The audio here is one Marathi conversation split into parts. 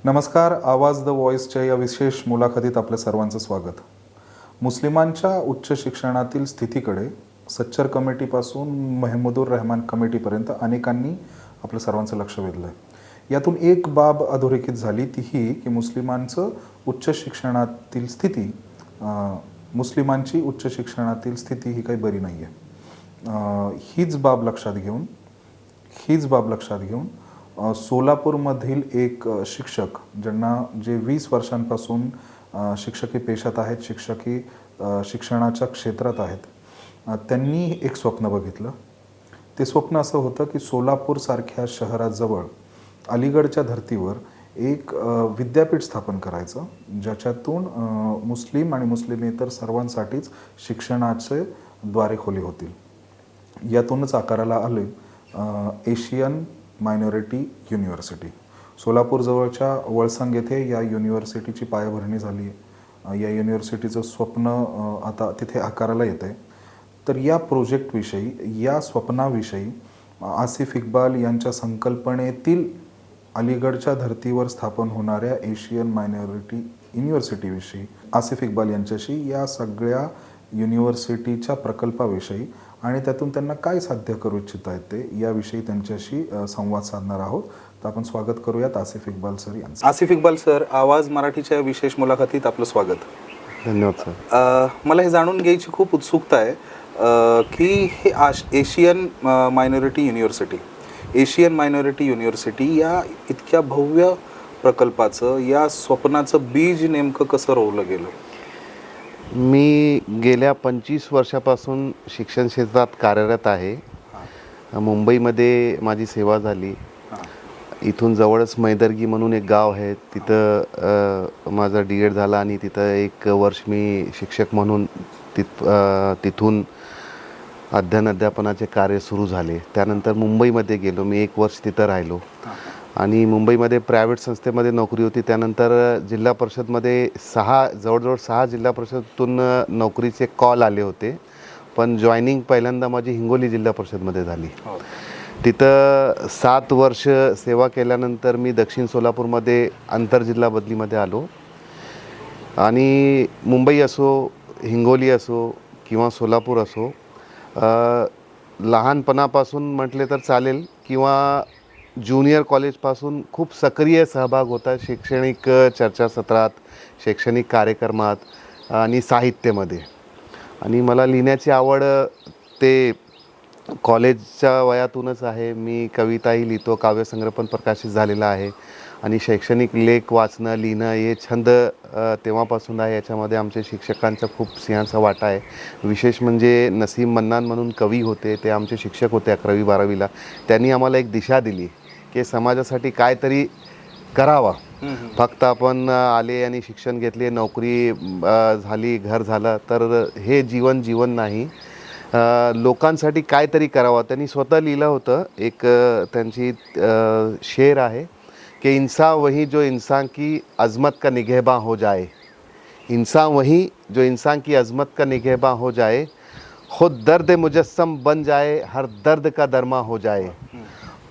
नमस्कार. आवाज द व्हॉइसच्या या विशेष मुलाखतीत आपल्या सर्वांचं स्वागत. मुस्लिमांच्या उच्च शिक्षणातील स्थितीकडे सच्चर कमिटीपासून मेहमूदुर रहमान कमिटीपर्यंत अनेकांनी आपलं सर्वांचं लक्ष वेधलं आहे. यातून एक बाब अधोरेखित झाली, ती ही की मुस्लिमांची उच्च शिक्षणातील स्थिती ही काही बरी नाही आहे. हीच बाब लक्षात घेऊन सोलापूरमधील एक शिक्षक जे 20 वर्षांपासून शिक्षकी पेशात आहेत, शिक्षणाच्या क्षेत्रात आहेत, त्यांनी एक स्वप्न बघितलं. ते स्वप्न असं होतं की सोलापूरसारख्या शहराजवळ अलीगडच्या धर्तीवर एक विद्यापीठ स्थापन करायचं, ज्याच्यातून मुस्लिम आणि मुस्लिमेतर सर्वांसाठीच शिक्षणाचे द्वारे खुले होतील. यातूनच आकाराला आले एशियन मायनॉरिटी युनिव्हर्सिटी. सोलापूरजवळच्या वळसंग येथे या युनिव्हर्सिटीची पायाभरणी झाली आहे. या युनिव्हर्सिटीचं स्वप्न आता तिथे आकाराला येतं आहे. तर या प्रोजेक्टविषयी, या स्वप्नाविषयी, आसिफ इक्बाल यांच्या संकल्पनेतील अलीगडच्या धर्तीवर स्थापन होणाऱ्या एशियन मायनॉरिटी युनिव्हर्सिटीविषयी, आसिफ इक्बाल यांच्याशी या सगळ्या युनिव्हर्सिटीच्या प्रकल्पाविषयी आणि त्यातून त्यांना काय साध्य करू इच्छित आहेत ते याविषयी त्यांच्याशी संवाद साधणार आहोत. तर आपण स्वागत करूयात आसिफ इक्बाल सर यांचं. आसिफ इक्बाल सर, आवाज मराठीच्या विशेष मुलाखतीत आपलं स्वागत. धन्यवाद सर. मला हे जाणून घ्यायची खूप उत्सुकता आहे की हे एशियन मायनॉरिटी युनिव्हर्सिटी या इतक्या भव्य प्रकल्पाचं, या स्वप्नाचं बीज नेमकं कसं रोवलं गेलं? मी गेल्या 25 वर्षापासून शिक्षण क्षेत्रात कार्यरत आहे. मुंबईमध्ये माझी सेवा झाली. इथून जवळच मैदर्गी म्हणून एक गाव आहे, तिथं माझा D.Ed झाला आणि तिथं 1 वर्ष मी शिक्षक म्हणून तिथून अध्यापनाचे कार्य सुरू झाले. त्यानंतर मुंबईमध्ये गेलो. मी 1 वर्ष तिथं राहिलो आणि मुंबईमध्ये प्रायव्हेट संस्थेमध्ये नोकरी होती. त्यानंतर जिल्हा परिषदमध्ये जवळजवळ 6 जिल्हा परिषदतून नोकरीचे कॉल आले होते, पण जॉईनिंग पहिल्यांदा माझी हिंगोली जिल्हा परिषदमध्ये झाली. तिथं 7 वर्ष सेवा केल्यानंतर मी दक्षिण सोलापूरमध्ये आंतरजिल्हा बदलीमध्ये आलो आणि मुंबई असो, हिंगोली असो किंवा सोलापूर असो, लहानपणापासून म्हटले तर चालेल किंवा ज्युनियर कॉलेजपासून खूप सक्रिय सहभाग होता शैक्षणिक चर्चासत्रात, शैक्षणिक कार्यक्रमात आणि साहित्यामध्ये. आणि मला लिहिण्याची आवड ते कॉलेजच्या वयातूनच आहे. मी कविताही लिहितो, काव्यसंग्रह पण प्रकाशित झालेला आहे आणि शैक्षणिक लेख वाचणं, लिहिणं हे छंद तेव्हापासून आहे. याच्यामध्ये आमच्या शिक्षकांचा खूप सिंहाचा वाटा आहे. विशेष म्हणजे नसीम मन्नान म्हणून कवी होते, ते आमचे शिक्षक होते 11वी 12वीला. त्यांनी आम्हाला एक दिशा दिली की समाजासाठी काहीतरी करावा. फक्त आपण आले आणि शिक्षण घेतले, नोकरी झाली, घर झालं तर हे जीवन नाही. लोकांसाठी काहीतरी करावं. त्यांनी स्वतः लिहिलं होतं, एक त्यांची शेर आहे कि इंसान वही जो इंसान की अज़मत का निगहबान हो जाए, इंसान वही जो इंसान की अज़मत का निगहबान हो जाए, खुद दर्द मुजस्सम बन जाए, हर दर्द का दरमा हो जाए,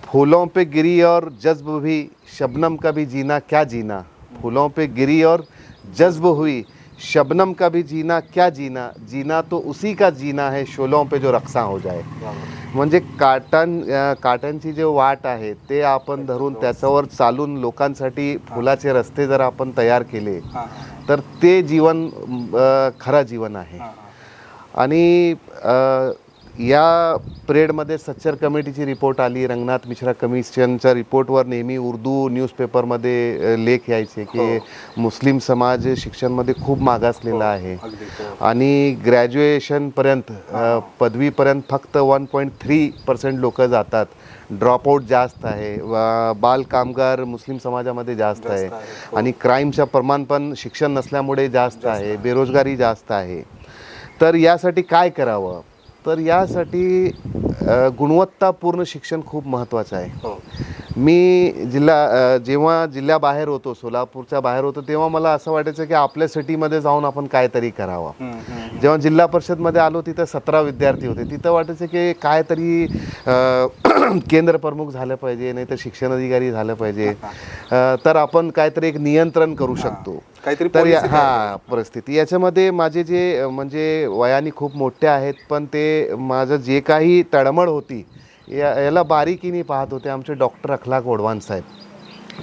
फूलों पे गिरी और जज्ब भी शबनम का भी जीना क्या जीना, फूलों पे गिरी और जज्ब हुई शबनम का भी जीना क्या जीना, जीना तो उसी का जीना है शोलों पे जो रक्सा हो जाए. म्हणजे काटांची जे वाट आहे ते आपण धरून त्याच्यावर चालून लोकांसाठी फुलाचे रस्ते जर आपण तयार केले तर ते जीवन खरं जीवन आहे. आणि या पिरियडमध्ये सच्चर कमिटीची रिपोर्ट आली. रंगनाथ मिश्रा कमिशनच्या रिपोर्टवर नेहमी उर्दू न्यूजपेपरमध्ये लेख यायचे की मुस्लिम समाज शिक्षणामध्ये खूप मागासलेला आहे आणि ग्रॅज्युएशनपर्यंत, पदवीपर्यंत फक्त 1.3% लोक जातात. ड्रॉपआउट जास्त आहे. बाल कामगार मुस्लिम समाजामध्ये जास्त आहे आणि क्राईमचं प्रमाण पण शिक्षण नसल्यामुळे जास्त आहे. बेरोजगारी जास्त आहे. तर यासाठी काय करावं? तर यासाठी गुणवत्तापूर्ण शिक्षण खूप महत्त्वाचं आहे. मी जेव्हा जिल्ह्याबाहेर होतो, सोलापूरच्या बाहेर होतो, तेव्हा मला असं वाटायचं की आपल्या सिटीमध्ये जाऊन आपण काहीतरी करावं. जेव्हा जिल्हा परिषदमध्ये आलो तिथं 17 विद्यार्थी होते. तिथं वाटायचं की काहीतरी केंद्र प्रमुख झालं पाहिजे, नाही तर शिक्षण अधिकारी झालं पाहिजे, तर आपण काहीतरी एक नियंत्रण करू शकतो. तर परिस्थिती याच्यामध्ये माझे जे म्हणजे वयाने खूप मोठे आहेत, पण ते माझं जे काही तळमळ होती याला बारीकीने पाहत होते आमचे डॉक्टर अखलाक ओडवान साहेब.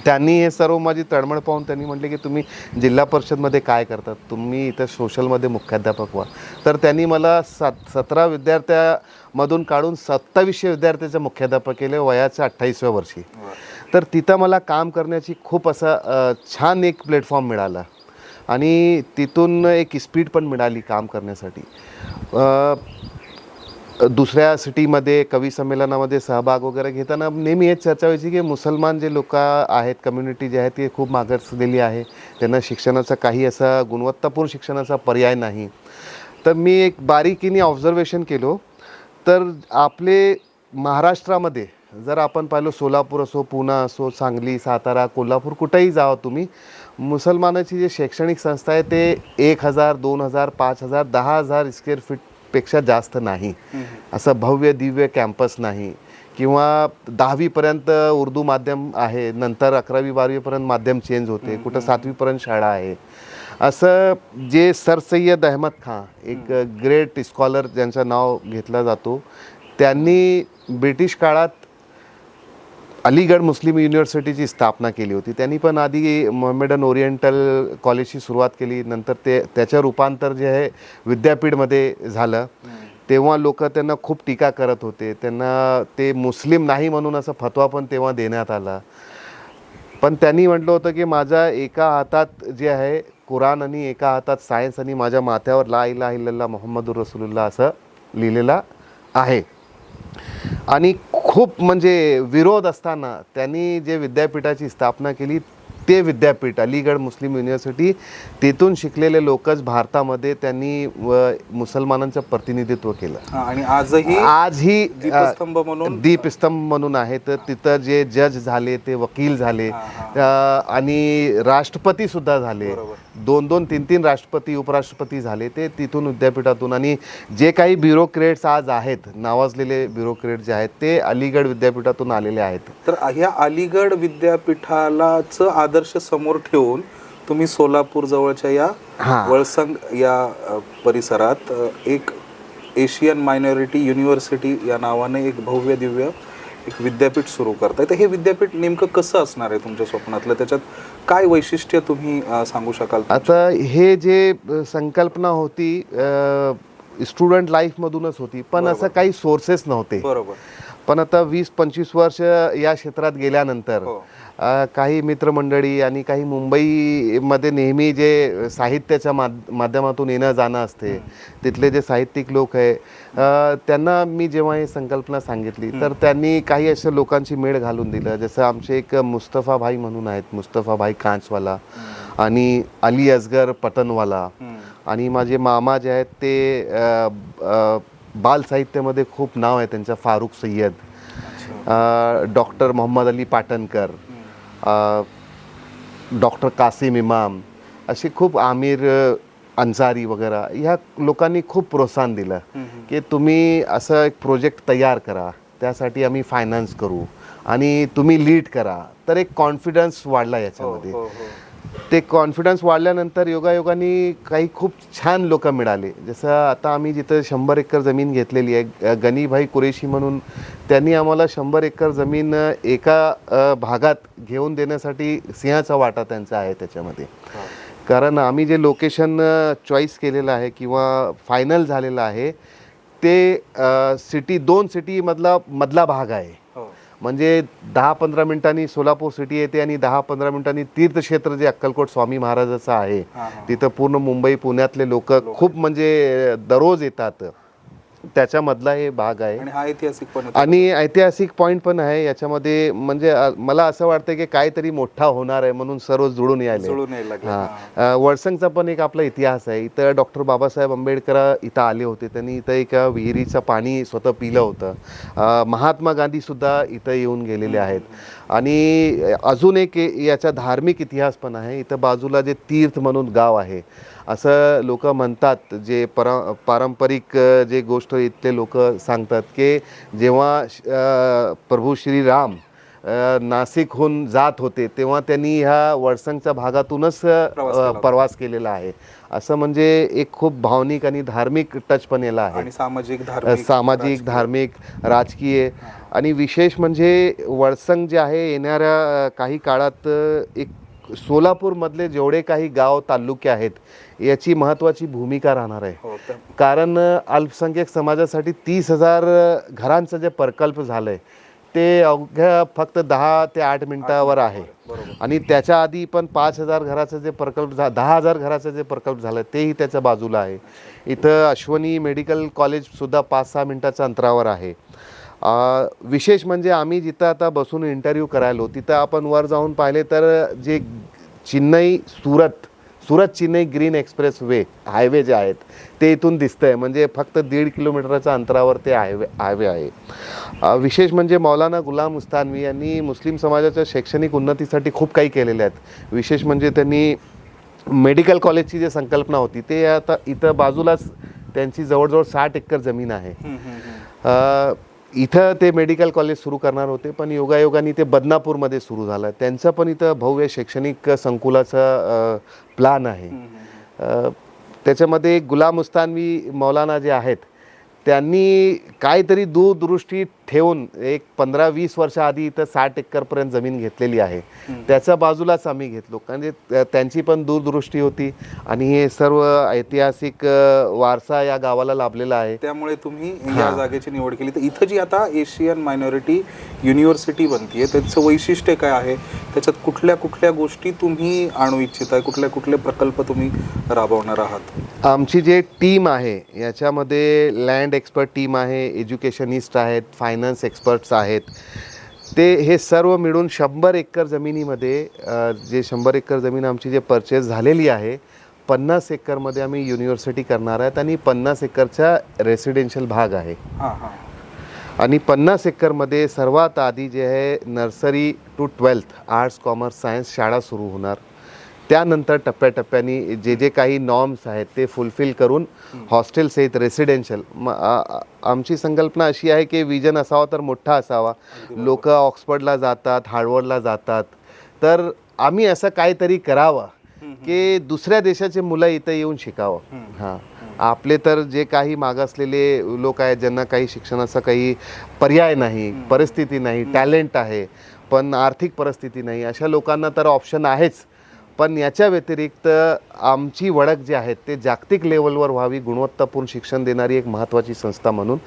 त्यांनी हे सर्व माझी तळमळ पाहून त्यांनी म्हटले की तुम्ही जिल्हा परिषदमध्ये काय करतात, तुम्ही इथं सोशलमध्ये मुख्याध्यापक व्हा. तर त्यांनी मला 17 विद्यार्थ्यामधून काढून 2700 विद्यार्थ्याचे मुख्याध्यापक केले वयाच्या 28व्या वर्षी. तर तिथं मला काम करण्याची खूप असं छान एक प्लॅटफॉर्म मिळाला आणि तिथून एक स्पीड पण मिळाली काम करण्यासाठी. दुसऱ्या सिटीमध्ये कवी संमेलनामध्ये सहभाग वगैरे घेताना नेहमी हेच चर्चा व्हायची की मुसलमान जे लोक आहेत, कम्युनिटी जे आहे ती खूप मागासलेली आहे, त्यांना शिक्षणाचा काही असा गुणवत्तापूर्ण शिक्षणाचा पर्याय नाही. तर मी एक बारीकीने ऑब्झर्वेशन केलो, तर आपले महाराष्ट्रामध्ये जर आपण पाहिलं, सोलापूर असो, पुणे असो, सांगली, सातारा, कोल्हापूर, कुठेही जावं तुम्ही, मुसलमानाची जी शैक्षणिक संस्था आहे ते 1000, 2000, 5000, 10,000 स्क्वेअर फीटपेक्षा जास्त नाही. असं भव्य दिव्य कॅम्पस नाही. किंवा 10वीपर्यंत उर्दू माध्यम आहे, नंतर 11वी 12वीपर्यंत माध्यम चेंज होते, कुठं 7वीपर्यंत शाळा आहे. असं जे सर सय्यद अहमद खान, एक ग्रेट स्कॉलर ज्यांचं नाव घेतलं जातो, त्यांनी ब्रिटिश काळात अलीगड मुस्लिम युनिव्हर्सिटीची स्थापना केली होती. त्यांनी पण आधी मोहम्मडन ओरिएंटल कॉलेजची सुरुवात केली, नंतर त्याचं रूपांतर जे आहे विद्यापीठमध्ये झालं. तेव्हा लोक त्यांना खूप टीका करत होते, त्यांना ते मुस्लिम नाही म्हणून असं फतवा पण तेव्हा देण्यात आला. पण त्यांनी म्हटलं होतं की माझ्या एका हातात जे आहे कुराण आणि एका हातात सायन्स आणि माझ्या माथ्यावर ला इलाहा इल्लल्लाह मुहम्मदुर रसूलुल्लाह असं लिहिलेलं आहे. आणि खूप म्हणजे विरोध असताना त्यांनी जे विद्यापीठाची स्थापना केली ते विद्यापीठ अलीगड मुस्लिम युनिव्हर्सिटी, तिथून शिकलेले लोकच भारतामध्ये त्यांनी मुसलमानांचं प्रतिनिधित्व केलं. आणि आजही दीपस्तंभ म्हणून आहे. तर तिथं जे जज झाले ते वकील झाले आणि राष्ट्रपती सुद्धा झाले, 2-2, 3-3 राष्ट्रपती उपराष्ट्रपती झाले ते तिथून विद्यापीठातून. आणि जे काही ब्युरोक्रेट्स आज आहेत, नावाजलेले ब्युरोक्रेट जे आहेत ते अलीगड विद्यापीठातून आलेले आहेत. तर ह्या अलीगड विद्यापीठालाच आदर्श समोर ठेवून तुम्ही सोलापूर जवळच्या या वळसंग या परिसरात एक एशियन मायनॉरिटी युनिव्हर्सिटी या नावाने एक भव्य दिव्य एक विद्यापीठ सुरू करताय. तर हे विद्यापीठ नेमकं कसं असणार आहे तुमच्या स्वप्नातलं, त्याच्यात काय वैशिष्ट्य तुम्ही सांगू शकाल? आता हे जे संकल्पना होती स्टुडंट लाईफमधूनच होती, पण असं काही सोर्सेस नव्हते. बरोबर. पण आता 20-25 वर्ष या क्षेत्रात गेल्यानंतर काही मित्रमंडळी आणि काही मुंबईमध्ये नेहमी जे साहित्याच्या माध्यमातून येणं जाणं असते, तिथले जे साहित्यिक लोक आहे त्यांना मी जेव्हा ही संकल्पना सांगितली तर त्यांनी काही अशा लोकांची मेळ घालून दिलं. जसं आमचे एक मुस्तफा भाई म्हणून आहेत, मुस्तफा भाई कांचवाला, आणि अली असगर पटनवाला, आणि माझे मामा जे आहेत ते बाल साहित्यामध्ये खूप नाव आहे त्यांचं, फारुख सय्यद, डॉक्टर मोहम्मद अली पाटणकर, डॉक्टर कासिम इमाम, असे खूप आमिर अन्सारी वगैरे ह्या लोकांनी खूप प्रोत्साहन दिलं की तुम्ही असं एक प्रोजेक्ट तयार करा, त्यासाठी आम्ही फायनान्स करू आणि तुम्ही लीड करा. तर एक कॉन्फिडन्स वाढला याच्यामध्ये. ते कॉन्फिडन्स वाढल्यानंतर योगायोगाने काही खूप छान लोक मिळाले. जसं आता आम्ही जिथं 100 एकर जमीन घेतलेली आहे, गनीभाई कुरेशी म्हणून, त्यांनी आम्हाला 100 एकर जमीन एका भागात घेऊन देण्यासाठी सिंहाचा वाटा त्यांचा आहे त्याच्यामध्ये. कारण आम्ही जे लोकेशन चॉईस केलेलं आहे किंवा फायनल झालेलं आहे ते सिटी 2 सिटीमधला भाग आहे. म्हणजे 10-15 मिनिटांनी सोलापूर सिटी येते आणि 10-15 मिनिटांनी तीर्थक्षेत्र जे अक्कलकोट स्वामी महाराजाचं आहे तिथं पूर्ण मुंबई पुण्यातले लोक खूप म्हणजे दररोज येतात. त्याच्यामधला हे भाग आहे आणि ऐतिहासिक पॉईंट पण आहे याच्यामध्ये. म्हणजे मला असं वाटतं की काहीतरी मोठा होणार आहे म्हणून सर्व जुळून यायला. वळसंगचा पण एक आपला इतिहास आहे. इथं डॉक्टर बाबासाहेब आंबेडकर इथं आले होते, त्यांनी इथं एका विहिरीचं पाणी स्वतः पिलं होतं. महात्मा गांधी सुद्धा इथं येऊन गेलेले आहेत. आणि अजून एक याचा धार्मिक इतिहास पण आहे. इथं बाजूला जे तीर्थ म्हणून गाव आहे असं लोक म्हणतात, जे पारंपरिक जे गोष्ट इथले लोक सांगतात की जेव्हा प्रभू श्रीराम नाशिकहून जात होते तेव्हा त्यांनी ह्या वडसंगच्या भागातूनच प्रवास केलेला आहे. असं म्हणजे एक खूप भावनिक आणि धार्मिक टच पण याला आहे. आणि सामाजिक धार्मिक राजकीय आणि विशेष म्हणजे वडसंग जे आहे येणाऱ्या काही काळात एक सोलापूरमधले जेवढे काही गाव तालुके आहेत याची महत्त्वाची भूमिका राहणार आहे. कारण अल्पसंख्याक समाजासाठी 30,000 घरांचं जे प्रकल्प झालं आहे ते अवघ्या फक्त 10 ते 8 मिनिटावर आहे. आणि त्याच्या आधी पण 5,000 घराचं जे प्रकल्प 10,000 घराचं जे प्रकल्प झालं तेही त्याच्या बाजूला आहे. इथं अश्वनी मेडिकल कॉलेजसुद्धा 5-6 मिनिटाच्या अंतरावर आहे. विशेष म्हणजे आम्ही जिथं आता बसून इंटरव्ह्यू करायलो तिथं आपण वर जाऊन पाहिले तर जे Surat Chennai green express highway जे आहेत ते इथून दिसतंय. म्हणजे फक्त 1.5 किलोमीटरच्या अंतरावर ते हायवे आहे. विशेष म्हणजे मौलाना गुलाम मुस्तानवी यांनी मुस्लिम समाजाच्या शैक्षणिक उन्नतीसाठी खूप काही केलेले आहेत. विशेष म्हणजे त्यांनी मेडिकल कॉलेजची जी संकल्पना होती ते आता इथं बाजूलाच त्यांची जवळजवळ 60 एकर जमीन आहे. इथं ते मेडिकल कॉलेज सुरू करणार होते पण योगायोगाने ते बदनापूरमध्ये सुरू झालं. त्यांचं पण इथं भव्य शैक्षणिक संकुलाचा प्लान आहे. त्याच्यामध्ये गुलाम मुस्तानवी मौलाना जे आहेत त्यांनी काहीतरी दूरदृष्टी ठेवून एक 15-20 वर्षाआधी इथं 60 एकरपर्यंत जमीन घेतलेली आहे. त्याच्या बाजूलाच आम्ही घेतलो म्हणजे त्यांची पण दूरदृष्टी होती आणि हे सर्व ऐतिहासिक वारसा या गावाला लाभलेला आहे. त्यामुळे तुम्ही या जागेची निवड केली. तर इथं जी आता एशियन मायनॉरिटी युनिव्हर्सिटी बनतीये त्याचं वैशिष्ट्य काय आहे, त्याच्यात कुठल्या कुठल्या गोष्टी तुम्ही आणू इच्छिताय, कुठले कुठले प्रकल्प तुम्ही राबवणार आहात? आमची जे टीम आहे याच्यामध्ये लँड एक्सपर्ट टीम आहे, एज्युकेशनिस्ट आहेत, फायनान्स एक्सपर्ट्स आहेत. हे सर्व मिळून 100 एकर जमिनीमध्ये जे 100 एकर जमीन आमची जे परचेस झालेली आहे 50 एकरमध्ये आम्ही युनिव्हर्सिटी करणार आहेत आणि 50 एकरचा रेसिडेन्शियल भाग आहे. आणि 50 एकरमध्ये सर्वात आधी जे आहे nursery to 12th arts commerce science शाळा सुरू होणार. त्यानंतर टप्प्याटप्प्याने जे काही नॉर्म्स आहेत ते फुलफिल करून हॉस्टेल सहित रेसिडेन्शियल. आमची संकल्पना अशी आहे की विजन असावा तर मोठा असावा. लोक ऑक्सफर्डला जातात, हार्वर्डला जातात, तर आम्ही असं काहीतरी करावं की दुसऱ्या देशाचे मुलं इथं येऊन शिकावं. आपले तर जे काही मागासलेले लोक आहेत ज्यांना काही शिक्षणाचा काही पर्याय नाही, परिस्थिती नाही, टॅलेंट आहे पण आर्थिक परिस्थिती नाही, अशा लोकांना तर ऑप्शन आहेच. पण याच्या व्यतिरिक्त आमची ओळख जी आहे ते जागतिक लेवलवर व्हावी, गुणवत्तापूर्ण शिक्षण देणारी एक महत्त्वाची संस्था म्हणून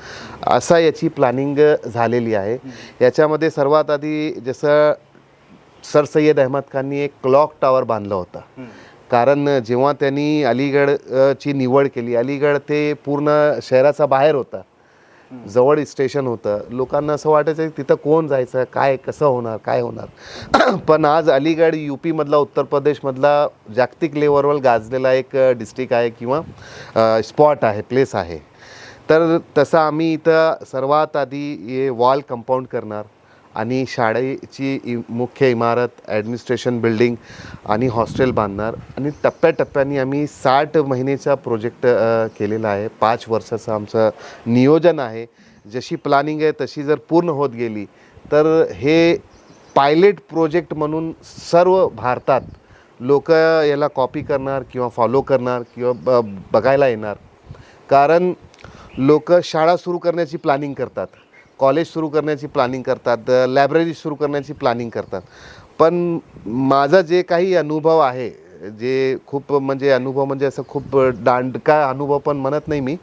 असा याची प्लॅनिंग झालेली आहे. याच्यामध्ये सर्वात आधी जसं सर सय्यद अहमद खाननी एक क्लॉक टॉवर बांधला होता. कारण जेव्हा त्यांनी अलीगडची निवड केली, अलीगड ते पूर्ण शहराचा बाहेर होता, जवळ स्टेशन होतं. लोकांना असं वाटायचं की तिथं कोण जायचं, काय कसं होणार, काय होणार. पण आज अलीगड UP-मधला, उत्तर प्रदेशमधला जागतिक लेवलवर गाजलेला एक डिस्ट्रिक्ट आहे किंवा स्पॉट आहे, प्लेस आहे. तर तसं आम्ही इथं सर्वात आधी हे वॉल कंपाऊंड करणार आणि शाळेची मुख्य इमारत, ॲडमिनिस्ट्रेशन बिल्डिंग आणि हॉस्टेल बांधणार. आणि टप्प्याटप्प्याने आम्ही 60 महिन्याचा प्रोजेक्ट केलेला आहे. 5 वर्षाचं आमचं नियोजन आहे. जशी प्लॅनिंग आहे तशी जर पूर्ण होत गेली तर हे पायलट प्रोजेक्ट म्हणून सर्व भारतात लोक याला कॉपी करणार किंवा फॉलो करणार किंवा बघायला येणार. कारण लोक शाळा सुरू करण्याची प्लॅनिंग करतात, कॉलेज सुरू करण्याची प्लॅनिंग करतात, लायब्ररी सुरू करण्याची प्लॅनिंग करतात. पण माझा जे काही अनुभव आहे, जे खूप म्हणजे अनुभव म्हणजे असं खूप दांडका अनुभव पण म्हणत नाही मी,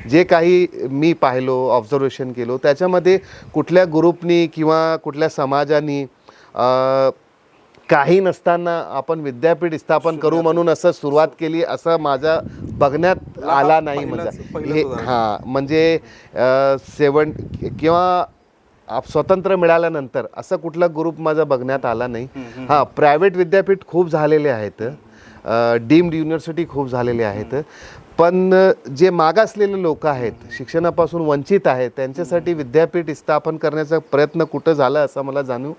जे काही मी पाहिलो, ऑब्झर्वेशन केलो, त्याच्यामध्ये कुठल्या ग्रुपनी किंवा कुठल्या समाजानी काही नसताना आपण विद्यापीठ स्थापन करू म्हणून असं सुरुवात केली असं माझ्या बघण्यात आला नाही. म्हणजे 7 किंवा स्वतंत्र मिळाल्यानंतर असं कुठला ग्रुप माझा बघण्यात आला नाही. प्रायव्हेट विद्यापीठ खूप झालेले आहेत, डीम्ड युनिव्हर्सिटी खूप झालेले आहेत, पण जे मागासलेले लोक आहेत, शिक्षणापासून वंचित आहेत, त्यांच्यासाठी विद्यापीठ स्थापन करण्याचा प्रयत्न कुठं झाला असं मला जाणीव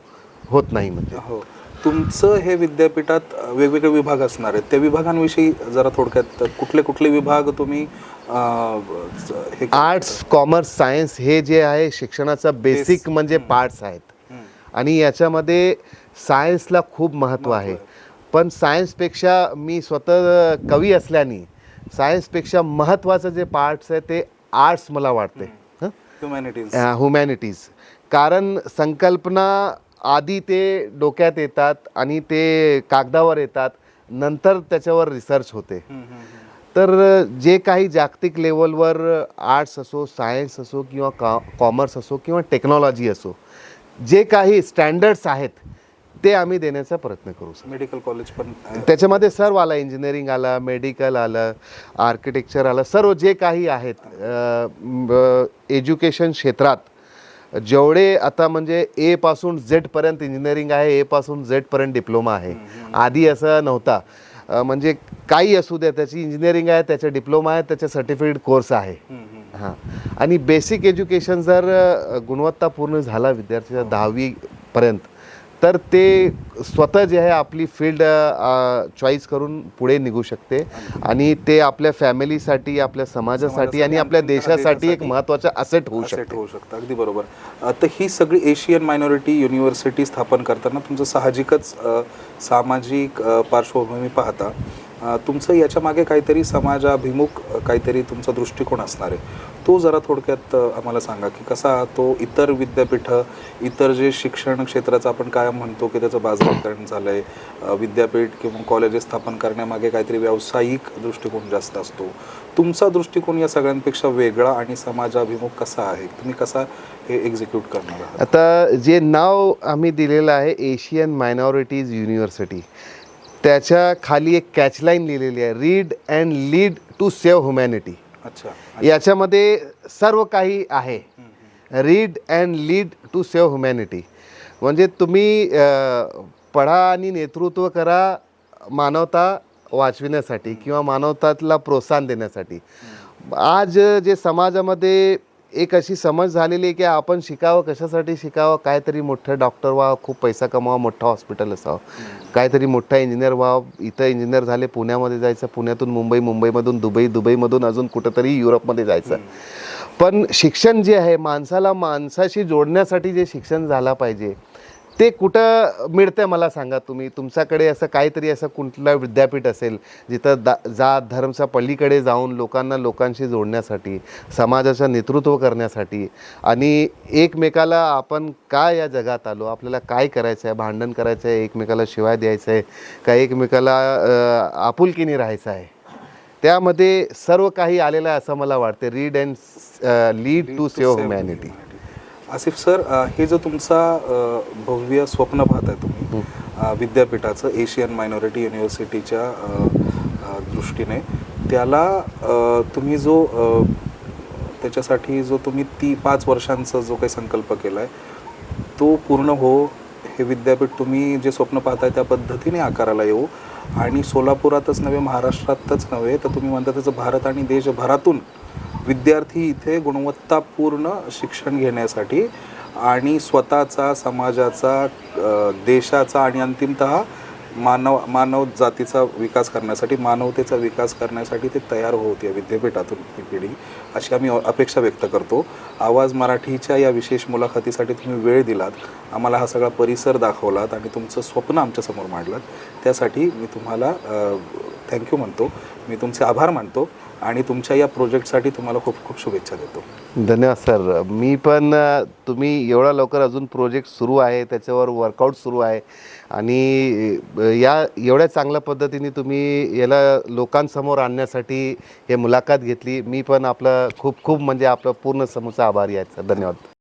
होत नाही. म्हणजे हो, तुमचं हे विद्यापीठात वेगवेगळे विभाग असणार आहेत, त्या विभागांविषयी जरा थोडक्यात कुठले कुठले विभाग तुम्ही हे आर्ट्स, कॉमर्स, सायन्स हे जे आहे शिक्षणाचं बेसिक म्हणजे पार्ट्स आहेत. आणि याच्यामध्ये सायन्सला खूप महत्त्व आहे. पण सायन्सपेक्षा मी स्वतः कवी असल्याने सायन्सपेक्षा महत्त्वाचं जे पार्ट्स आहे ते आर्ट्स मला वाटते. ह्युमॅनिटीज. कारण संकल्पना आधी ते डोक्यात येतात आणि ते कागदावर येतात, नंतर त्याच्यावर रिसर्च होते. तर जे काही जागतिक लेवलवर आर्ट्स असो, सायन्स असो किंवा कॉमर्स असो किंवा टेक्नॉलॉजी असो, जे काही स्टँडर्ड्स आहेत ते आम्ही देण्याचा प्रयत्न करू. मेडिकल कॉलेज पण त्याच्यामध्ये सर्व आलं, इंजिनिअरिंग आलं, मेडिकल आलं, आर्किटेक्चर आलं, सर्व जे काही आहेत एज्युकेशन क्षेत्रात जेवढे आता म्हणजे ए पासून झेडपर्यंत इंजिनिअरिंग आहे, ए पासून झेडपर्यंत डिप्लोमा आहे. आधी असं नव्हता. म्हणजे काही असू द्या, त्याची इंजिनिअरिंग आहे, त्याचा डिप्लोमा आहे, त्याचा सर्टिफिकेट कोर्स आहे. हां. आणि बेसिक एज्युकेशन जर गुणवत्तापूर्ण झाला विद्यार्थ्याच्या 10वीपर्यंत, तर ते स्वतः जे आहे आपली फील्ड चॉईस करून पुढे निघू शकते आणि ते आपल्या फॅमिलीसाठी, आपल्या समाजासाठी आणि आपल्या देशासाठी एक महत्त्वाचा असेट होऊ शकतं. अगदी बरोबर. तर ही सगळी एशियन मायनॉरिटी युनिव्हर्सिटी स्थापन करताना तुमचं साहजिकच सामाजिक पार्श्वभूमी पाहता तुमचं याच्या मागे काहीतरी समाजाभिमुख काहीतरी तुमचा दृष्टिकोन असणार आहे. तो जरा थोडक्यात आम्हाला सांगा की कसा तो इतर विद्यापीठं, इतर जे शिक्षण क्षेत्राचं आपण कायम म्हणतो की त्याचं बाजारीकरण झालं आहे, विद्यापीठ किंवा कॉलेजेस स्थापन करण्यामागे काहीतरी व्यावसायिक दृष्टिकोन जास्त असतो. तुमचा दृष्टिकोन या सगळ्यांपेक्षा वेगळा आणि समाजाभिमुख कसा आहे? तुम्ही कसा हे एक्झिक्यूट करणार आहात? आता जे नाव आम्ही दिलेलं आहे एशियन मायनॉरिटीज युनिव्हर्सिटी, त्याच्या खाली एक कॅचलाईन लिहिलेली आहे, read and lead to save humanity. अच्छा. याच्यामध्ये सर्व काही आहे. Read and lead to save humanity म्हणजे तुम्ही पढा आणि नेतृत्व करा मानवता वाचविण्यासाठी किंवा मानवताला प्रोत्साहन देण्यासाठी. आज जे समाजामध्ये एक अशी समज झालेली आहे की आपण शिकावं, कशासाठी शिकावं, काहीतरी मोठं डॉक्टर व्हावं, खूप पैसा कमावा, मोठं हॉस्पिटल असावं, काहीतरी मोठा इंजिनियर व्हावं. इथं इंजिनियर झाले पुण्यामध्ये जायचं, पुण्यातून मुंबई, मुंबईमधून दुबई, दुबईमधून अजून कुठंतरी युरोपमध्ये जायचं. पण शिक्षण जे आहे माणसाला माणसाशी जोडण्यासाठी जे शिक्षण झालं पाहिजे ते कुठं मिळतं मला सांगा तुम्ही. तुमच्याकडे असं काहीतरी असं कुठलं विद्यापीठ असेल जिथं जात धर्मच्या पलीकडे जाऊन लोकांशी जोडण्यासाठी, समाजाचं नेतृत्व करण्यासाठी आणि एकमेकाला आपण काय या जगात आलो, आपल्याला काय करायचं आहे, भांडण करायचं आहे, एकमेकाला शिवाय द्यायचं आहे का एकमेकाला आपुलकीने राहायचं आहे, त्यामध्ये सर्व काही आलेलं आहे असं मला वाटते. Read and lead to save humanity. Asif sir, हे जो तुमचा भव्य स्वप्न पाहताय तुम्ही विद्यापीठाचं एशियन मायनॉरिटी युनिव्हर्सिटीच्या दृष्टीने, त्याला तुम्ही जो त्याच्यासाठी जो तुम्ही 5 वर्षांचा जो काही संकल्प केला आहे तो पूर्ण हो, हे विद्यापीठ तुम्ही जे स्वप्न पाहताय त्या पद्धतीने आकाराला येऊ आणि सोलापुरातच नव्हे, महाराष्ट्रातच नव्हे, तर तुम्ही म्हणता त्याचं भारत आणि देशभरातून विद्यार्थी इथे गुणवत्तापूर्ण शिक्षण घेण्यासाठी आणि स्वतःचा, समाजाचा, देशाचा आणि अंतिमतः मानव जातीचा विकास करण्यासाठी, मानवतेचा विकास करण्यासाठी ते तयार होते विद्यापीठातून ही पिढी, अशी आम्ही अपेक्षा व्यक्त करतो. आवाज मराठीच्या या विशेष मुलाखतीसाठी तुम्ही वेळ दिलात, आम्हाला हा सगळा परिसर दाखवलात आणि तुमचं स्वप्न आमच्यासमोर मांडलात, त्यासाठी मी तुम्हाला थँक्यू म्हणतो. मी तुमचे आभार मानतो आणि तुमच्या या प्रोजेक्टसाठी तुम्हाला खूप खूप शुभेच्छा देतो. धन्यवाद सर. मी पण तुम्ही एवढा लवकर अजून प्रोजेक्ट सुरू आहे, त्याच्यावर वर्कआउट सुरू आहे आणि या एवढ्या चांगल्या पद्धतीने तुम्ही याला लोकांसमोर आणण्यासाठी हे मुलाखत घेतली. मी पण आपलं खूप खूप म्हणजे आपलं पूर्ण समूचा आभारी आहे सर. धन्यवाद.